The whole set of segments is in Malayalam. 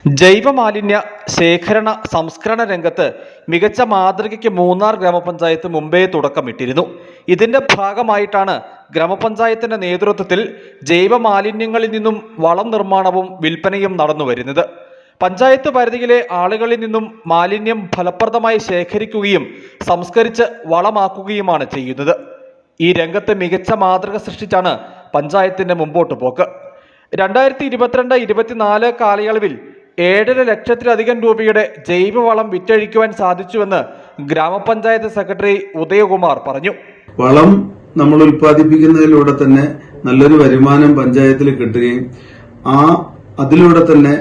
ജൈവമാലിന്യ ശേഖരണ സംസ്കരണ രംഗത്ത് മികച്ച മാതൃകയ്ക്ക് മൂന്നാർ ഗ്രാമപഞ്ചായത്ത് മുമ്പേ തുടക്കമിട്ടിരുന്നു. ഇതിന്റെ ഭാഗമായിട്ടാണ് ഗ്രാമപഞ്ചായത്തിന്റെ നേതൃത്വത്തിൽ ജൈവമാലിന്യങ്ങളിൽ നിന്നും വളം നിർമ്മാണവും വിൽപ്പനയും നടന്നുവരുന്നത്. പഞ്ചായത്ത് പരിധിയിലെ ആളുകളിൽ നിന്നും മാലിന്യം ഫലപ്രദമായി ശേഖരിക്കുകയും സംസ്കരിച്ച് വളമാക്കുകയുമാണ് ചെയ്യുന്നത്. ഈ രംഗത്ത് മികച്ച മാതൃക സൃഷ്ടിച്ചാണ് പഞ്ചായത്തിന്റെ മുമ്പോട്ട് പോക്ക്. 2022-24 കാലയളവിൽ 7.5 ലക്ഷത്തിലധികം രൂപയുടെ ജൈവവളം വിറ്റഴിക്കുവാൻ സാധിച്ചുവെന്ന് ഗ്രാമപഞ്ചായത്ത് സെക്രട്ടറി ഉദയകുമാർ പറഞ്ഞു. വളം നമ്മൾ ഉൽപ്പാദിപ്പിക്കുന്നതിലൂടെ തന്നെ നല്ലൊരു വരുമാനം പഞ്ചായത്തിൽ കിട്ടുകയും അതിലൂടെ തന്നെ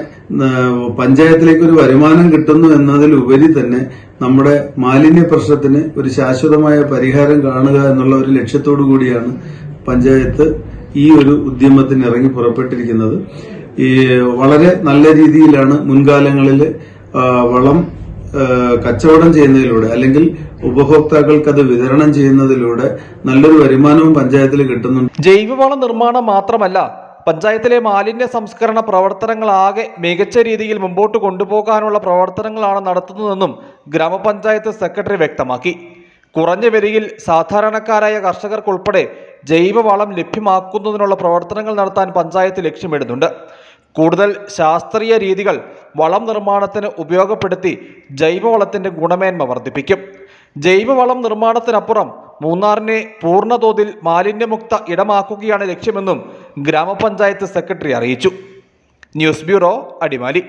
പഞ്ചായത്തിലേക്ക് ഒരു വരുമാനം കിട്ടുന്നു എന്നതിലുപരി തന്നെ നമ്മുടെ മാലിന്യ പ്രശ്നത്തിന് ഒരു ശാശ്വതമായ പരിഹാരം കാണുക എന്നുള്ള ഒരു ലക്ഷ്യത്തോടു കൂടിയാണ് പഞ്ചായത്ത് ഈ ഒരു ഉദ്യമത്തിന് ഇറങ്ങി പുറപ്പെട്ടിരിക്കുന്നത്. വളരെ നല്ല രീതിയിലാണ് മുൻകാലങ്ങളിൽ വളം കച്ചവടം ചെയ്യുന്നതിലൂടെ അല്ലെങ്കിൽ ഉപഭോക്താക്കൾക്ക് അത് വിതരണം ചെയ്യുന്നതിലൂടെ നല്ലൊരു വരുമാനവും പഞ്ചായത്തിൽ കിട്ടുന്നുണ്ട്. ജൈവവള നിർമ്മാണം മാത്രമല്ല, പഞ്ചായത്തിലെ മാലിന്യ സംസ്കരണ പ്രവർത്തനങ്ങളാകെ മികച്ച രീതിയിൽ മുമ്പോട്ട് കൊണ്ടുപോകാനുള്ള പ്രവർത്തനങ്ങളാണ് നടത്തുന്നതെന്നും ഗ്രാമപഞ്ചായത്ത് സെക്രട്ടറി വ്യക്തമാക്കി. കുറഞ്ഞ വിലയിൽ സാധാരണക്കാരായ കർഷകർക്കുൾപ്പെടെ ജൈവവളം ലഭ്യമാക്കുന്നതിനുള്ള പ്രവർത്തനങ്ങൾ നടത്താൻ പഞ്ചായത്ത് ലക്ഷ്യമിടുന്നുണ്ട്. കൂടുതൽ ശാസ്ത്രീയ രീതികൾ വളം നിർമ്മാണത്തിന് ഉപയോഗപ്പെടുത്തി ജൈവവളത്തിന്റെ ഗുണമേന്മ വർദ്ധിപ്പിക്കും. ജൈവവളം നിർമ്മാണത്തിനപ്പുറം മൂന്നാറിനെ പൂർണ്ണതോതിൽ മാലിന്യമുക്ത ഇടമാക്കുകയാണ് ലക്ഷ്യമെന്നും ഗ്രാമപഞ്ചായത്ത് സെക്രട്ടറി അറിയിച്ചു. News bureau, Adimali.